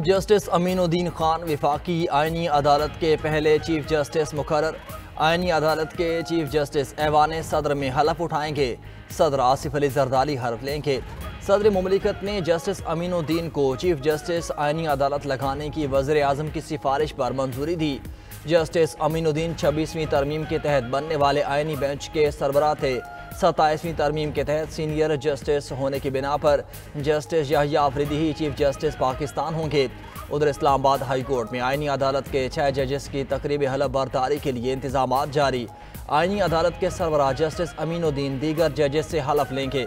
Justice Aminuddin Khan वफाकी आईनी अदालत के पहले चीफ जस्टिस मुकर्रर। आईनी अदालत के चीफ जस्टिस ऐवान सदर में हलफ उठाएंगे। सदर आसिफ अली जरदारी हलफ लेंगे। सदर मुमलिकत ने जस्टिस अमीनुद्दीन को चीफ जस्टिस आईनी अदालत लगाने की वज़ीर आज़म की सिफारिश पर मंजूरी दी। जस्टिस अमीनुद्दीन 26वीं तरमीम के तहत बनने वाले आईनी बेंच के सरबराह थे। 27वीं तरमीम के तहत सीनियर जस्टिस होने की बिना पर जस्टिस याहिया अफरीदी ही चीफ जस्टिस पाकिस्तान होंगे। उधर इस्लामाबाद हाई कोर्ट में आईनी अदालत के 6 जजेस की तकरीबी हलफ बर्दारी के लिए इंतजाम जारी। आईनी अदालत के सरबराह जस्टिस अमीनुद्दीन दीगर जजेस से हलफ लेंगे।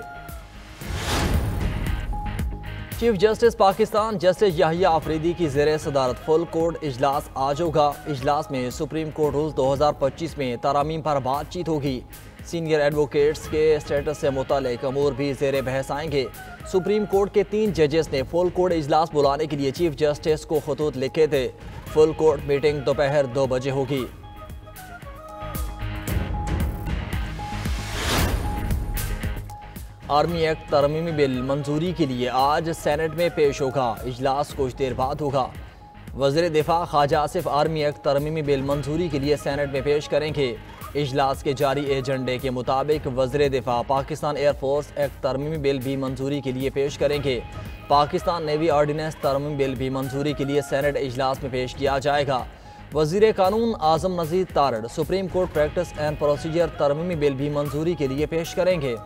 Chief justice Pakistan justice Yahya Afridi की ज़ेरे सदारत फुल कोर्ट इजलास आज होगा। इजलास में सुप्रीम कोर्ट रूल्स 2025 में तरामीम पर बातचीत होगी। सीनियर एडवोकेट्स के स्टेटस से मुतालिक अमूर भी ज़ेरे बहस आएंगे। सुप्रीम कोर्ट के 3 जजेस ने फुल कोर्ट इजलास बुलाने के लिए चीफ जस्टिस को खतूत लिखे थे। फुल कोर्ट मीटिंग दोपहर 2 बजे होगी। आर्मी एक्ट तरमीमी बिल मंजूरी के लिए आज सेनेट में पेश होगा। इजलास कुछ देर बाद होगा। वज़ीर दिफा ख्वाजा आसिफ आर्मी एक्ट तरमीमी बिल मंजूरी के लिए सेनेट में पेश करेंगे। इजलास के जारी एजेंडे के मुताबिक वज़ीर दिफा पाकिस्तान एयरफोर्स एक्ट तरमीमी बिल भी मंजूरी के लिए पेश करेंगे। पाकिस्तान नेवी ऑर्डिनेंस तरमीमी बिल भी मंजूरी के लिए सेनेट इजलास में पेश किया जाएगा। वज़ीर कानून Azam Nazeer Tarar supreme court practice and procedure तरमीमी बिल भी मंजूरी के लिए पेश करेंगे।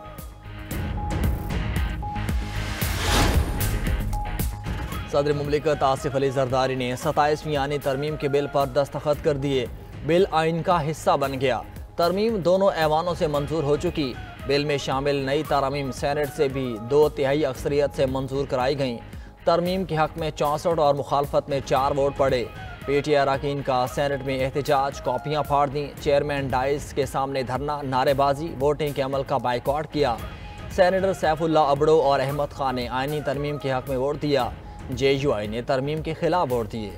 सदर मुमलिकत आसिफ अली जरदारी ने 27वीं आईनी तरमीम के बिल पर दस्तखत कर दिए। बिल आइन का हिस्सा बन गया। तरमीम दोनों ऐवानों से मंजूर हो चुकी। बिल में शामिल नई तरमीम सेनेट से भी 2/3 अक्सरियत से मंजूर कराई गईं। तरमीम के हक में 64 और मुखालफत में 4 वोट पड़े। पीटीआई अरकान का सेनेट में एहतजाज, कॉपियाँ फाड़ दी। चेयरमैन डाइस के सामने धरना, नारेबाजी, वोटिंग के अमल का बाइकआउट किया। सेनेटर सैफुल्ला अबड़ो और अहमद खान ने आईनी तरमीम के हक में वोट दिया। JUI ने तरमीम के खिलाफ वोट दिए।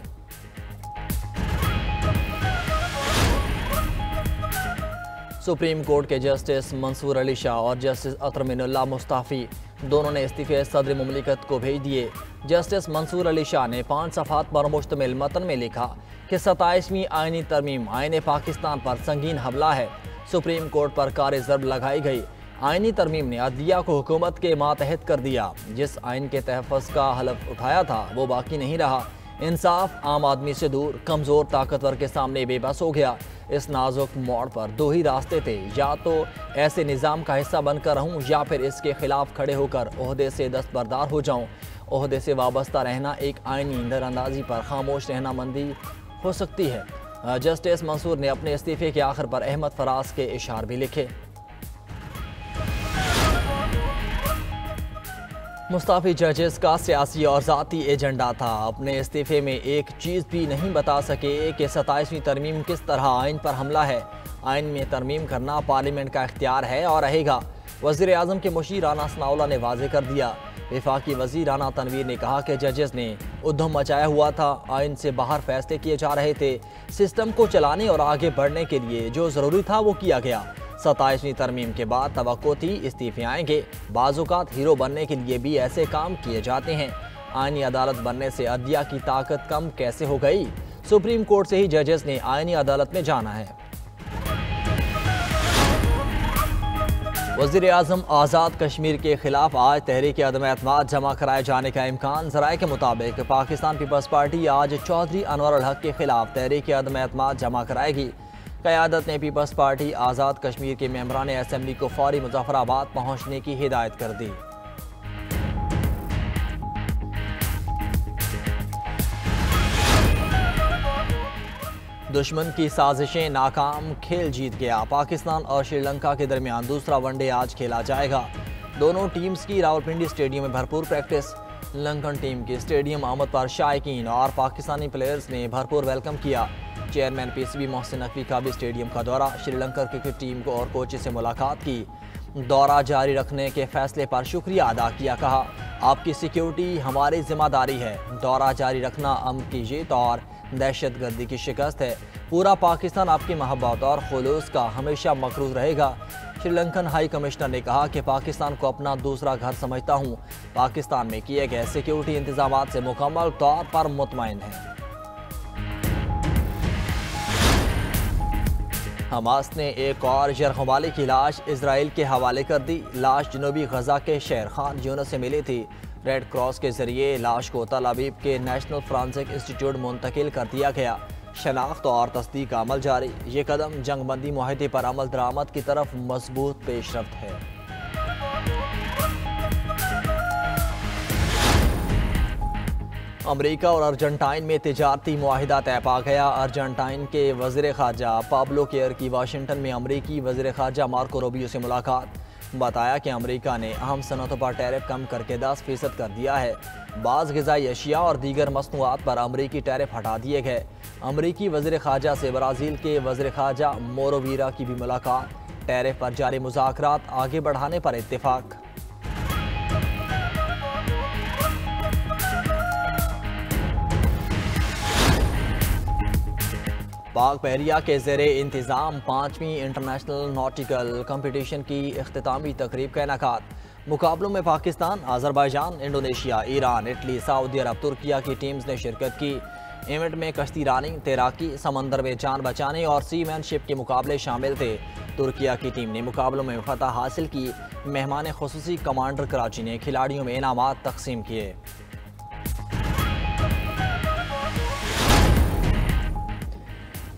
सुप्रीम कोर्ट के जस्टिस मंसूर अली शाह और जस्टिस अतर मिनुल्लाह मुस्ताफ़ी दोनों ने इस्तीफे सदर मुमलिकत को भेज दिए। जस्टिस मंसूर अली शाह ने 5 सफ़हात पर मुश्तमिल मतन में लिखा कि 27वीं आईनी तरमीम आईन पाकिस्तान पर संगीन हमला है। सुप्रीम कोर्ट पर कार ज़र्ब लगाई गई। आईनी तरमीम ने अदलिया को हुकूमत के मातहत कर दिया। जिस आइन के तहफ़्फ़ुज़ का हलफ उठाया था वो बाकी नहीं रहा। इंसाफ आम आदमी से दूर, कमज़ोर ताकतवर के सामने बेबस हो गया। इस नाजुक मोड़ पर 2 ही रास्ते थे, या तो ऐसे निज़ाम का हिस्सा बनकर रहूं या फिर इसके खिलाफ खड़े होकर ओहदे से दस्तबरदार हो जाऊं। ओहदे से वाबस्ता रहना एक आइनी नज़रअंदाजी पर खामोश रहना मंदी हो सकती है। जस्टिस मंसूर ने अपने इस्तीफ़े के आखिर पर अहमद फराज के इशार भी लिखे। मुस्ताफ़ी जजेस का सियासी और ज़ाती एजेंडा था। अपने इस्तीफ़े में एक चीज़ भी नहीं बता सके कि 27वीं तरमीम किस तरह आइन पर हमला है। आइन में तरमीम करना पार्लियामेंट का इख्तियार है और रहेगा। वज़ीर आज़म के मुशीर राना सनाउल्लाह ने वाज़ेह कर दिया। वफाकी वज़ीर राना तनवीर ने कहा कि जजेस ने उद्यम मचाया हुआ था। आइन से बाहर फैसले किए जा रहे थे। सिस्टम को चलाने और आगे बढ़ने के लिए जो ज़रूरी था वो किया गया। 27वीं तरमीम के बाद तवक्को थी इस्तीफे आएंगे। बाज़-औक़ात हीरो बनने के लिए भी ऐसे काम किए जाते हैं। आईनी अदालत बनने से अदलिया की ताकत कम कैसे हो गई? सुप्रीम कोर्ट से ही जजेस ने आईनी अदालत में जाना है। वज़ीर आज़म आज़ाद कश्मीर के खिलाफ आज तहरीक अदम-ए-एतमाद जमा कराए जाने का इम्कान। ज़राए के मुताबिक पाकिस्तान पीपल्स पार्टी आज चौधरी अनवर अल हक के खिलाफ तहरीक अदम-ए-एतमाद जमा कराएगी। क़यादत ने पीपल्स पार्टी आज़ाद कश्मीर के मेंबरान असम्बली को फौरी मुज़फ़्फ़राबाद पहुँचने की हिदायत कर दी। दुश्मन की साजिशें नाकाम, खेल जीत गया। पाकिस्तान और श्रीलंका के दरमियान दूसरा वनडे आज खेला जाएगा। दोनों टीम्स की रावलपिंडी स्टेडियम में भरपूर प्रैक्टिस। लंकन टीम के स्टेडियम आमद पर शायकीन और पाकिस्तानी प्लेयर्स ने भरपूर वेलकम किया। चेयरमैन PCB मोहसिन नकवी का भी स्टेडियम का दौरा। श्रीलंका क्रिकेट टीम को और कोच से मुलाकात की। दौरा जारी रखने के फैसले पर शुक्रिया अदा किया। कहा, आपकी सिक्योरिटी हमारी जिम्मेदारी है। दौरा जारी रखना अमन की जीत और दहशतगर्दी की शिकस्त है। पूरा पाकिस्तान आपकी मोहब्बत और खुलूस का हमेशा मकरूज रहेगा। श्रीलंकन हाई कमिश्नर ने कहा कि पाकिस्तान को अपना दूसरा घर समझता हूं। पाकिस्तान में किए गए सिक्योरिटी इंतजाम से मुकम्मल तौर पर मुतमईन हैं। हमास ने एक और यरगमाली की लाश इजराइल के हवाले कर दी। लाश जनूबी गजा के शहर खान यूनिस से मिली थी। रेड क्रॉस के जरिए लाश को तल अवीव के नेशनल फ्रांसिक इंस्टीट्यूट मुंतकिल कर दिया गया। शनाख्त और तस्दीक का अमल जारी। ये कदम जंगबंदी मुआहदे पर अमल दरामद की तरफ मजबूत पेशरफ्त है। अमेरिका और अर्जेंटाइन में तिजारती मुआहिदा तय पा गया। अर्जेंटाइन के वज़ीर ख़ारजा पाब्लो केयर की वाशिंगटन में अमेरिकी वज़ीर ख़ारजा मार्को रूबियो से मुलाकात। बताया कि अमेरिका ने अहम सनतों पर टैरिफ कम करके 10% कर दिया है। बाज़ ग़िज़ाई अशिया और दीगर मसनूआत पर अमेरिकी टैरिफ हटा दिए गए। अमेरिकी वज़ीर ख़ारजा से ब्राज़ील के वज़ीर ख़ारजा मोरोवीरा की भी मुलाकात। टैरिफ पर जारी मुज़ाकरात आगे बढ़ाने पर इत्तेफाक। पाक बहरिया के ज़ेरे इंतज़ाम 5वीं इंटरनेशनल नॉटिकल कंपटीशन की इख्तितामी तकरीब का इनेकाद। मुकाबलों में Pakistan, Azerbaijan, Indonesia, Iran, Italy, Saudi Arab, Turkiye की टीम्स ने शिरकत की। इवेंट में कश्ती रानी, तैराकी, समंदर में जान बचाने और सीमैनशिप के मुकाबले शामिल थे। तुर्किया की टीम ने मुकाबलों में फतह हासिल की। मेहमान खुसूसी कमांडर कराची ने खिलाड़ियों में इनामात तकसीम किए।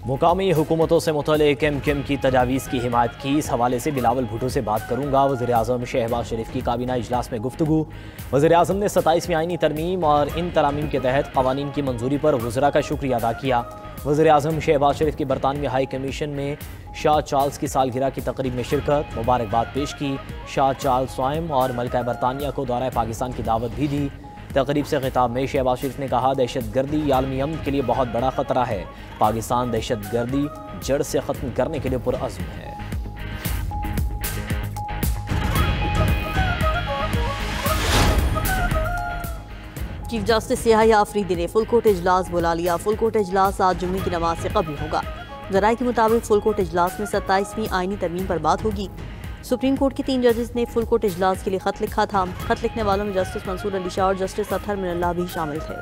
मुकामी हुकूमतों से मुतल्लिक़ MKM की तजावीज़ की हिमायत की। इस हवाले से बिलावल भुट्टो से बात करूँगा। वज़ीर आज़म शहबाज शरीफ की काबीना इजलास में गुफ्तगू। वज़ीर आज़म ने 27वीं आईनी तरमीम और इन तरामीम के तहत क़वानीन की मंजूरी पर वज़रा का शुक्रिया अदा किया। वज़ीर आज़म शहबाज शरीफ की बरतानवी हाई कमीशन में शाह चार्ल्स की सालगिरह की तकरीब में शिरकत, मुबारकबाद पेश की। शाह चार्ल्स स्वाइम और मलिका बरतानिया को दौरा पाकिस्तान की दावत भी दी। तकरीब से खिताब में शहबाज शरीफ ने कहा, दहशत गर्दी आलमी अमन के लिए बहुत बड़ा ख़तरा है। पाकिस्तान दहशत गर्दी जड़ से ख़त्म करने के लिए पुरअज़्म है। चीफ जस्टिस याह्या अफरीदी ने फुल कोर्ट इजलास बुला लिया। फुल कोर्ट इजलास आज जुम्मे की नमाज से कबल होगा। ज़राए के मुताबिक फुल कोर्ट इजलास में 27वीं आईनी तरमीम पर बात होगी। सुप्रीम कोर्ट के 3 जजेस ने फुल कोर्ट इजलास के लिए खत लिखा था। खत लिखने वालों में जस्टिस मंसूर अली शाह और जस्टिस अतहर मिनल्लाह भी शामिल थे।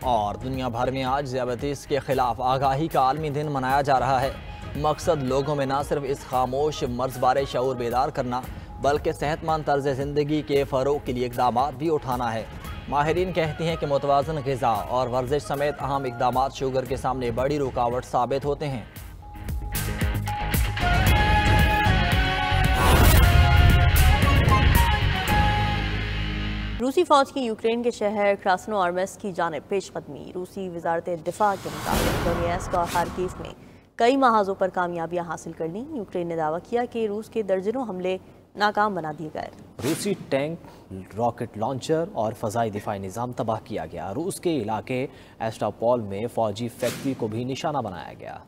और दुनिया भर में आज ज़ियादतीज़ के खिलाफ आगाही का आलमी दिन मनाया जा रहा है। मकसद लोगों में न सिर्फ इस खामोश मर्ज बारे शऊर बेदार करना, बल्कि सेहतमंद तर्ज ज़िंदगी के फ़रोग़ के लिए इक़दाम भी उठाना है। माहिरीन कहते हैं कि मुतवाज़न ग़िज़ा और वर्जिश समेत अहम इक़दाम शुगर के सामने बड़ी रुकावट साबित होते हैं। रूसी फौज की यूक्रेन के शहर क्रास्नोआर्मेस्क की जानिब पेशकदमी। रूसी वजारत दिफा के मुताबिक दोनेत्स्क और खार्किव में कई महाजों पर कामयाबियां हासिल कर ली। यूक्रेन ने दावा किया कि रूस के दर्जनों हमले नाकाम बना दिए गए। रूसी टैंक, रॉकेट लॉन्चर और फ़ज़ाई दिफाई निज़ाम तबाह किया गया। रूस के इलाके एस्टापोल में फ़ौजी फैक्ट्री को भी निशाना बनाया गया।